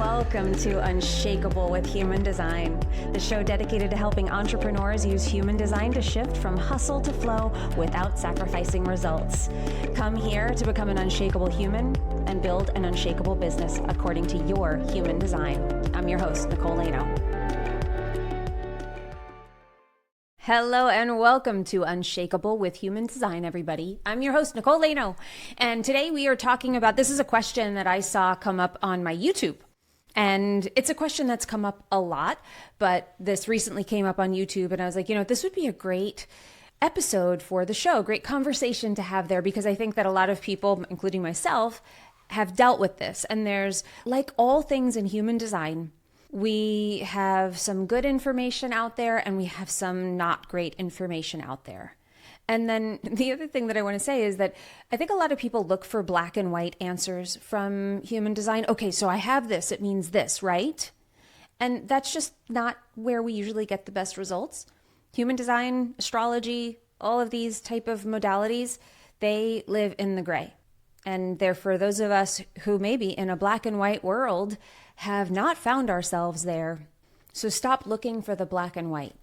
Welcome to Unshakable with Human Design, the show dedicated to helping entrepreneurs use human design to shift from hustle to flow without sacrificing results. Come here to become an unshakable human and build an unshakable business according to your human design. I'm your host, Nicole. Hello and welcome to Unshakable with Human Design, everybody. I'm your host, Nicole, and today we are talking about, this is a question that I saw come up on my YouTube. And it's a question that's come up a lot, but this recently came up on YouTube and I was like, this would be a great episode for the show, great conversation to have there, because I think that a lot of people, including myself, have dealt with this. And there's, like all things in human design, we have some good information out there and we have some not great information out there. And then the other thing that I want to say is that I think a lot of people look for black and white answers from human design. Okay, so I have this, it means this, right? And that's just not where we usually get the best results. Human design, astrology, all of these type of modalities, they live in the gray. And therefore, those of us who maybe in a black and white world have not found ourselves there. So stop looking for the black and white.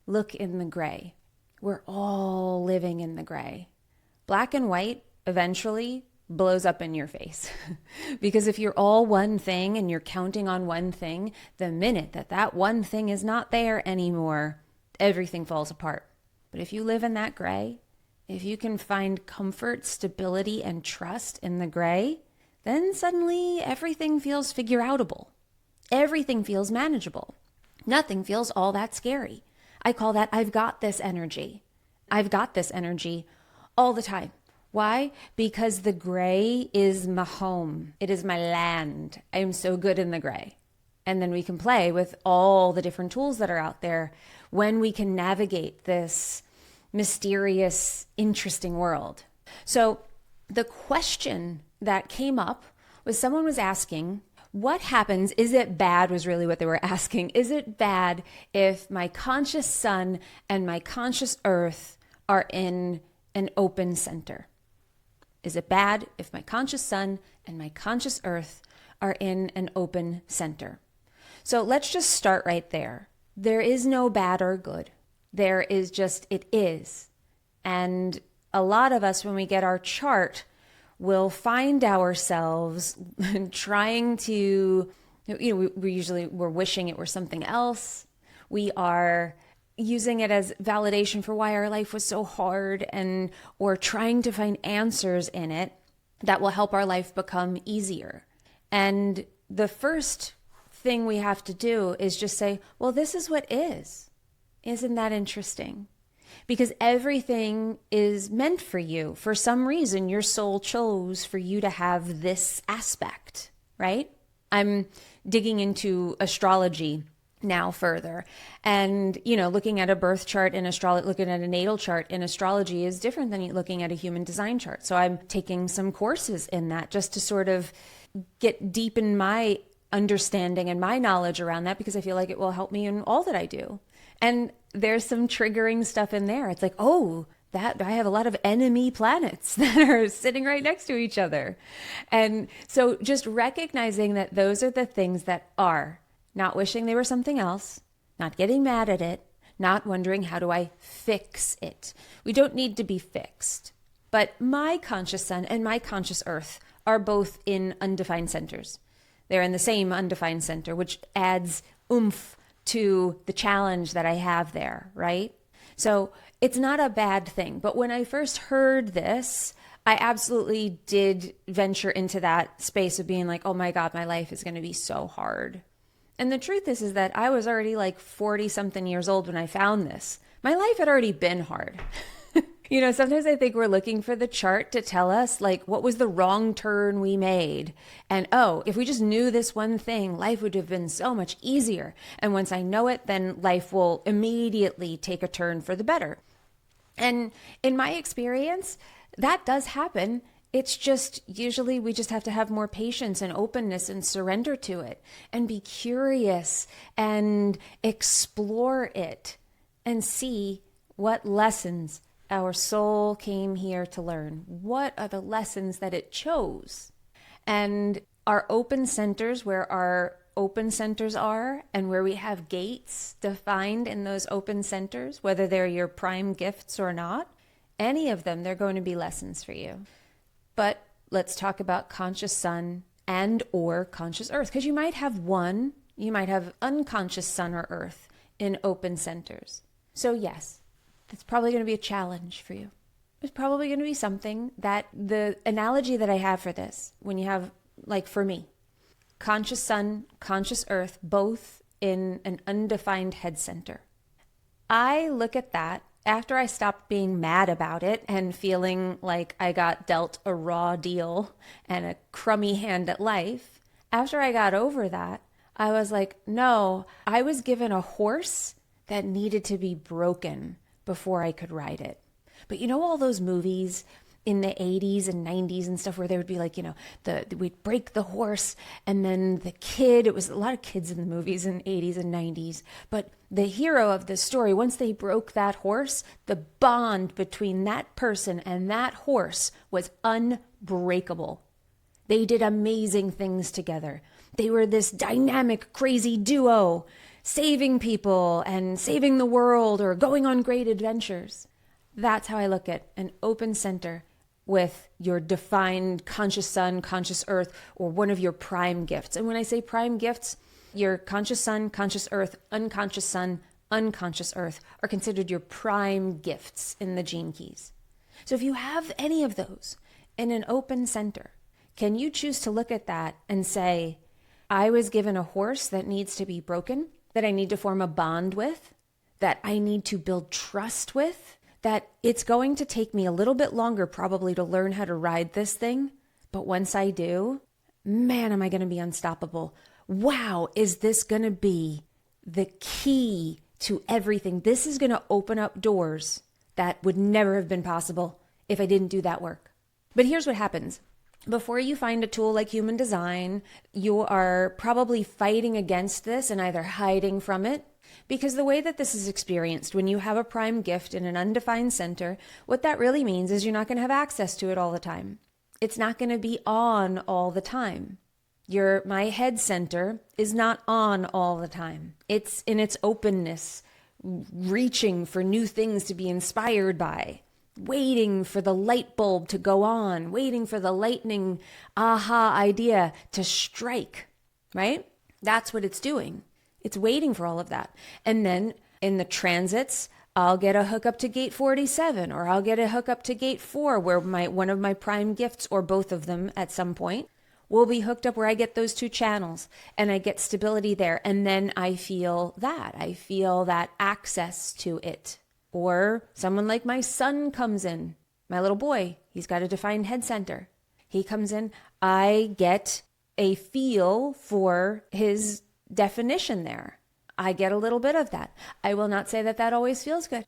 Look in the gray. We're all living in the gray. Black and white eventually blows up in your face. Because if you're all one thing and you're counting on one thing, the minute that that one thing is not there anymore, everything falls apart. But if you live in that gray, if you can find comfort, stability, and trust in the gray, then suddenly everything feels figure-outable. Everything feels manageable. Nothing feels all that scary. I call that I've got this energy. I've got this energy all the time. Why? Because the gray is my home. It is my land. I am so good in the gray. And then we can play with all the different tools that are out there when we can navigate this mysterious, interesting world. So the question that came up was someone was asking, what happens, is it bad, was really what they were asking. Is it bad if my conscious sun and my conscious earth are in an open center? Is it bad if my conscious sun and my conscious earth are in an open center? So let's just start right there. There is no bad or good. There is just, it is. And a lot of us, when we get our chart, will find ourselves trying to, we're wishing it were something else. We are using it as validation for why our life was so hard, and or trying to find answers in it that will help our life become easier. And the first thing we have to do is just say, well, this is what is. Isn't that interesting? Because everything is meant for you. For some reason, your soul chose for you to have this aspect, right? I'm digging into astrology now further. And, looking at a birth chart in astrology, looking at a natal chart in astrology is different than looking at a human design chart. So I'm taking some courses in that just to sort of get deep in my understanding and my knowledge around that, because I feel like it will help me in all that I do. And there's some triggering stuff in there. It's like, that I have a lot of enemy planets that are sitting right next to each other. And so just recognizing that those are the things that are, not wishing they were something else, not getting mad at it, not wondering, how do I fix it? We don't need to be fixed. But my conscious sun and my conscious earth are both in undefined centers. They're in the same undefined center, which adds oomph to the challenge that I have there, right? So it's not a bad thing. But when I first heard this, I absolutely did venture into that space of being like, oh my God, my life is going to be so hard. And the truth is that I was already like 40 something years old when I found this. My life had already been hard. Sometimes I think we're looking for the chart to tell us like what was the wrong turn we made. And if we just knew this one thing, life would have been so much easier. And once I know it, then life will immediately take a turn for the better. And in my experience, that does happen. It's just usually we just have to have more patience and openness and surrender to it and be curious and explore it and see what lessons our soul came here to learn. What are the lessons that it chose? And our open centers, where our open centers are and where we have gates defined in those open centers, whether they're your prime gifts or not, any of them, they're going to be lessons for you. But let's talk about conscious sun and or conscious earth, because you might have unconscious sun or earth in open centers. So yes, that's probably going to be a challenge for you. It's probably going to be something that the analogy that I have for this, when you have, like for me, conscious sun, conscious earth, both in an undefined head center. I look at that after I stopped being mad about it and feeling like I got dealt a raw deal and a crummy hand at life. After I got over that, I was like, no, I was given a horse that needed to be broken before I could ride it. But you know all those movies in the 80s and 90s and stuff where they would be like, we'd break the horse and then the kid, it was a lot of kids in the movies in the 80s and 90s, but the hero of the story, once they broke that horse, the bond between that person and that horse was unbreakable. They did amazing things together. They were this dynamic, crazy duo, saving people and saving the world or going on great adventures. That's how I look at an open center with your defined conscious sun, conscious earth, or one of your prime gifts. And when I say prime gifts, your conscious sun, conscious earth, unconscious sun, unconscious earth are considered your prime gifts in the gene keys. So if you have any of those in an open center, can you choose to look at that and say, I was given a horse that needs to be broken, that I need to form a bond with, that I need to build trust with, that it's going to take me a little bit longer probably to learn how to ride this thing, but once I do, man, am I going to be unstoppable. Wow, is this going to be the key to everything? This is going to open up doors that would never have been possible if I didn't do that work. But here's what happens. Before you find a tool like human design, you are probably fighting against this and either hiding from it. Because the way that this is experienced, when you have a prime gift in an undefined center, what that really means is you're not going to have access to it all the time. It's not going to be on all the time. My head center is not on all the time. It's in its openness, reaching for new things to be inspired by, waiting for the light bulb to go on, waiting for the lightning aha idea to strike, right? That's what it's doing. It's waiting for all of that. And then in the transits, I'll get a hookup to gate 47, or I'll get a hookup to gate 4, where one of my prime gifts, or both of them at some point, will be hooked up where I get those two channels and I get stability there. And then I feel that access to it. Or someone like my son comes in, my little boy, he's got a defined head center. He comes in, I get a feel for his definition there. I get a little bit of that. I will not say that that always feels good.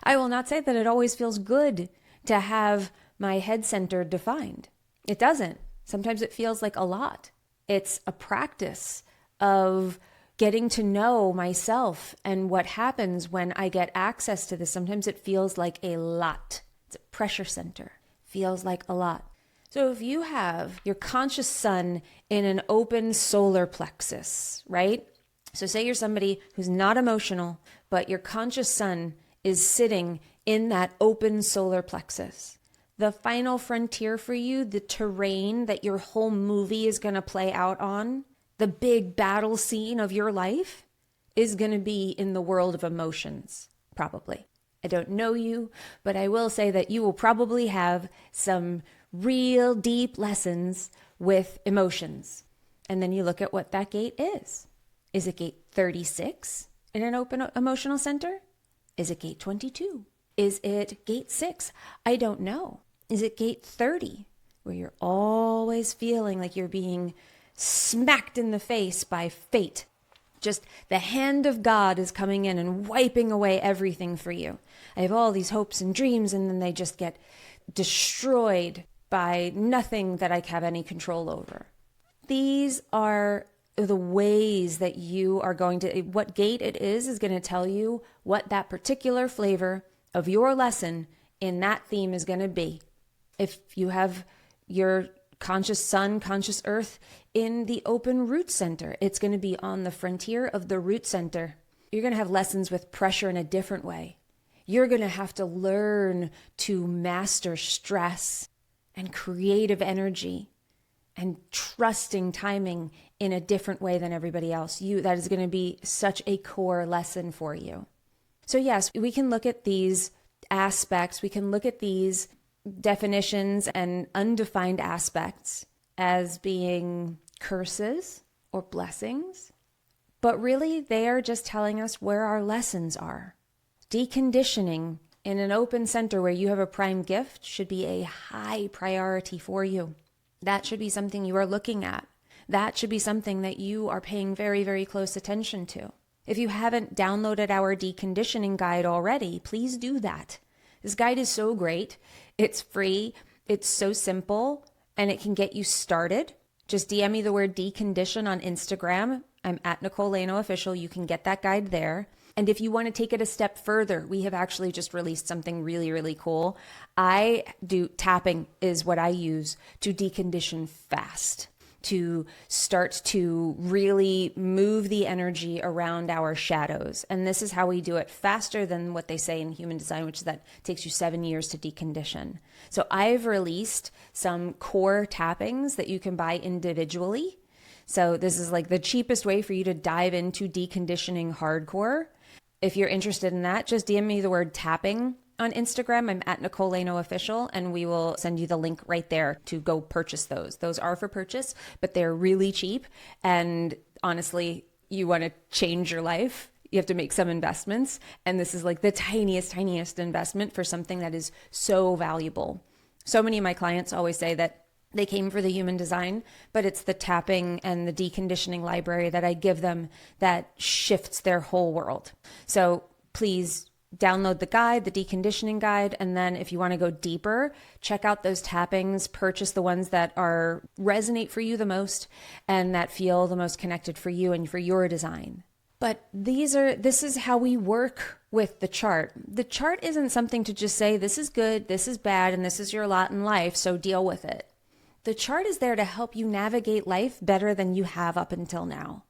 I will not say that it always feels good to have my head center defined. It doesn't. Sometimes it feels like a lot. It's a practice of getting to know myself and what happens when I get access to this. Sometimes it feels like a lot. It's a pressure center. Feels like a lot. So if you have your conscious sun in an open solar plexus, right? So say you're somebody who's not emotional, but your conscious sun is sitting in that open solar plexus. The final frontier for you, the terrain that your whole movie is going to play out on, the big battle scene of your life is going to be in the world of emotions, probably. I don't know you, but I will say that you will probably have some real deep lessons with emotions. And then you look at what that gate is. Is it gate 36 in an open emotional center? Is it gate 22? Is it gate 6? I don't know. Is it gate 30, where you're always feeling like you're being smacked in the face by fate? Just the hand of God is coming in and wiping away everything for you. I have all these hopes and dreams, and then they just get destroyed by nothing that I have any control over. These are the ways that you are going to, what gate it is going to tell you what that particular flavor of your lesson in that theme is going to be. If you have your conscious sun, conscious earth in the open root center. It's going to be on the frontier of the root center. You're going to have lessons with pressure in a different way. You're going to have to learn to master stress and creative energy and trusting timing in a different way than everybody else. That is going to be such a core lesson for you. So yes, we can look at these aspects. We can look at these definitions and undefined aspects as being curses or blessings, but really they are just telling us where our lessons are. Deconditioning in an open center where you have a prime gift should be a high priority for you. That should be something you are looking at. That should be something that you are paying very, very close attention to. If you haven't downloaded our deconditioning guide already, please do that. This guide is so great. It's free. It's so simple, and it can get you started. Just DM me the word decondition on Instagram. I'm at Nicole Lano Official. You can get that guide there. And if you want to take it a step further, we have actually just released something really, really cool. Tapping is what I use to decondition fast, to start to really move the energy around our shadows. And this is how we do it faster than what they say in human design, which is that it takes you 7 years to decondition. So I've released some core tappings that you can buy individually. So this is like the cheapest way for you to dive into deconditioning hardcore. If you're interested in that, just DM me the word tapping on Instagram. I'm at Nicole Lano Official, and we will send you the link right there to go purchase those. Those are for purchase, but they're really cheap. And honestly, you want to change your life, you have to make some investments. And this is like the tiniest investment for something that is so valuable. So many of my clients always say that they came for the human design, but it's the tapping and the deconditioning library that I give them that shifts their whole world. So please download the guide, the deconditioning guide. And then if you want to go deeper, check out those tappings, purchase the ones that resonate for you the most and that feel the most connected for you and for your design. But this is how we work with the chart. The chart isn't something to just say, this is good, this is bad, and this is your lot in life, so deal with it. The chart is there to help you navigate life better than you have up until now.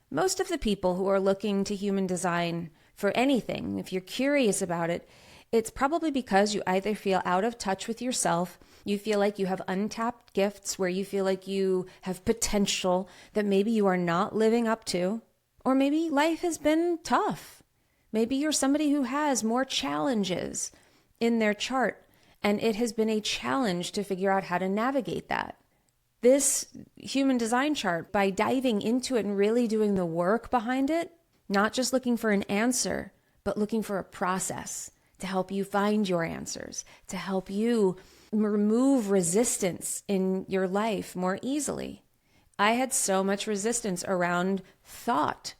Most of the people who are looking to human design for anything, if you're curious about it, it's probably because you either feel out of touch with yourself, you feel like you have untapped gifts where you feel like you have potential that maybe you are not living up to, or maybe life has been tough. Maybe you're somebody who has more challenges in their chart, and it has been a challenge to figure out how to navigate that. This human design chart, by diving into it and really doing the work behind it, not just looking for an answer, but looking for a process to help you find your answers, to help you remove resistance in your life more easily. I had so much resistance around thought.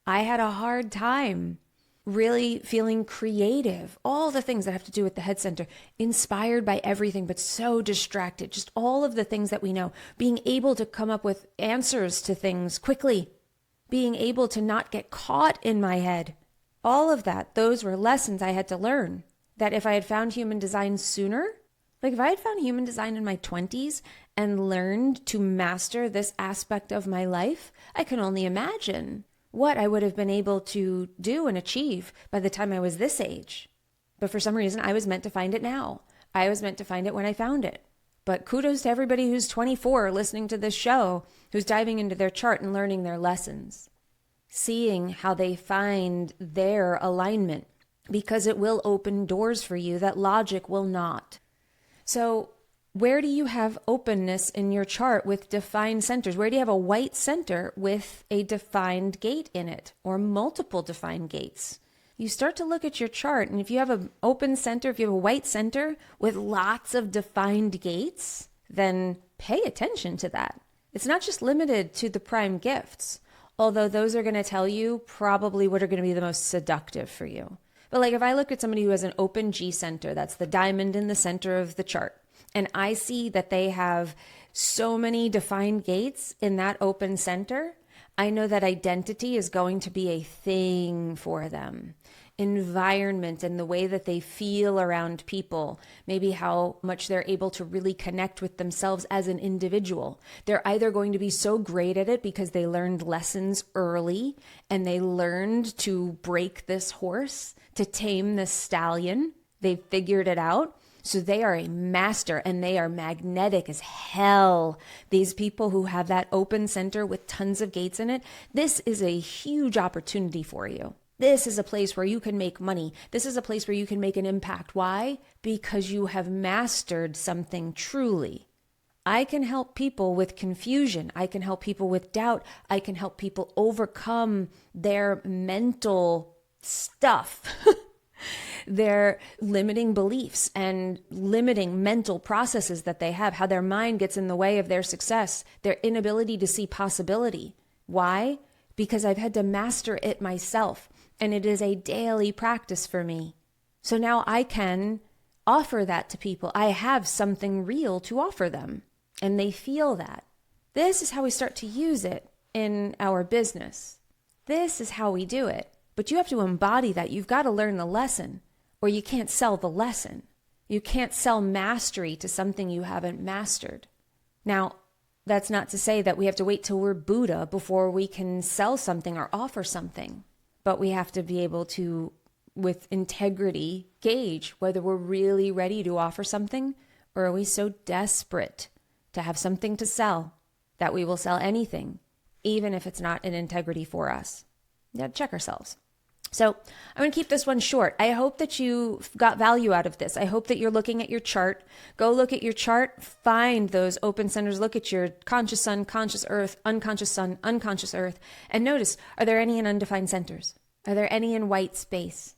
I had a hard time really feeling creative, all the things that have to do with the head center, inspired by everything, but so distracted, just all of the things that we know, being able to come up with answers to things quickly, being able to not get caught in my head. All of that, those were lessons I had to learn, that if I had found human design sooner, like if I had found human design in my 20s and learned to master this aspect of my life, I can only imagine what I would have been able to do and achieve by the time I was this age. But for some reason, I was meant to find it now. I was meant to find it when I found it. But kudos to everybody who's 24 listening to this show, who's diving into their chart and learning their lessons, seeing how they find their alignment, because it will open doors for you that logic will not. So where do you have openness in your chart with defined centers? Where do you have a white center with a defined gate in it, or multiple defined gates? You start to look at your chart, and if you have an open center, if you have a white center with lots of defined gates, then pay attention to that. It's not just limited to the prime gifts, although those are going to tell you probably what are going to be the most seductive for you. But like if I look at somebody who has an open G center, that's the diamond in the center of the chart, and I see that they have so many defined gates in that open center, I know that identity is going to be a thing for them. environment and the way that they feel around people, maybe how much they're able to really connect with themselves as an individual. They're either going to be so great at it because they learned lessons early and they learned to break this horse, to tame this stallion. They figured it out. So they are a master and they are magnetic as hell. These people who have that open center with tons of gates in it, this is a huge opportunity for you. This is a place where you can make money. This is a place where you can make an impact. Why? Because you have mastered something truly. I can help people with confusion. I can help people with doubt. I can help people overcome their mental stuff, their limiting beliefs and limiting mental processes that they have, how their mind gets in the way of their success, their inability to see possibility. Why? Because I've had to master it myself. And it is a daily practice for me. So now I can offer that to people. I have something real to offer them. And they feel that. This is how we start to use it in our business. This is how we do it. But you have to embody that. You've got to learn the lesson, or you can't sell the lesson. You can't sell mastery to something you haven't mastered. Now, that's not to say that we have to wait till we're Buddha before we can sell something or offer something. But we have to be able to, with integrity, gauge whether we're really ready to offer something, or are we so desperate to have something to sell that we will sell anything, even if it's not in integrity for us. You got to check ourselves. So I'm going to keep this one short. I hope that you got value out of this. I hope that you're looking at your chart. Go look at your chart, find those open centers, look at your conscious sun, conscious earth, unconscious sun, unconscious earth, and notice, are there any in undefined centers? Are there any in white space?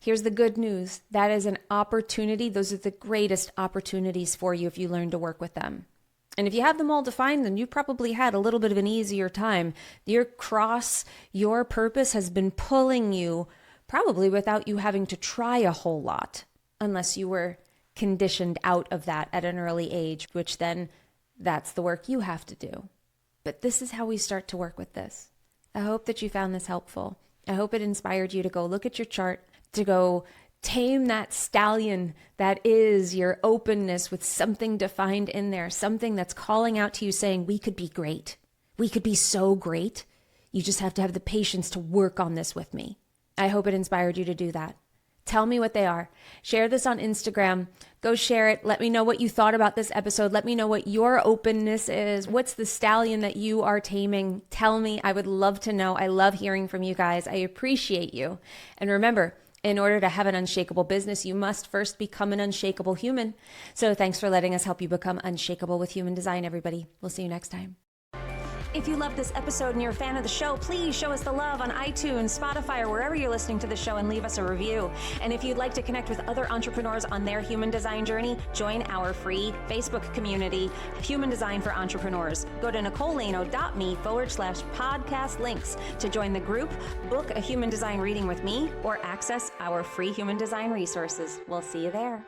Here's the good news. That is an opportunity. Those are the greatest opportunities for you if you learn to work with them. And if you have them all defined, then you probably had a little bit of an easier time. Your cross, your purpose has been pulling you probably without you having to try a whole lot, unless you were conditioned out of that at an early age, which then that's the work you have to do. But this is how we start to work with this. I hope that you found this helpful. I hope it inspired you to go look at your chart, to go tame that stallion that is your openness with something defined in there, something that's calling out to you saying, we could be great. We could be so great. You just have to have the patience to work on this with me. I hope it inspired you to do that. Tell me what they are. Share this on Instagram. Go share it. Let me know what you thought about this episode. Let me know what your openness is. What's the stallion that you are taming? Tell me. I would love to know. I love hearing from you guys. I appreciate you. And remember, in order to have an unshakable business, you must first become an unshakable human. So thanks for letting us help you become unshakable with human design, everybody. We'll see you next time. If you love this episode and you're a fan of the show, please show us the love on iTunes, Spotify, or wherever you're listening to the show and leave us a review. And if you'd like to connect with other entrepreneurs on their human design journey, join our free Facebook community, Human Design for Entrepreneurs. Go to nicolelano.me/podcast links to join the group, book a human design reading with me, or access our free human design resources. We'll see you there.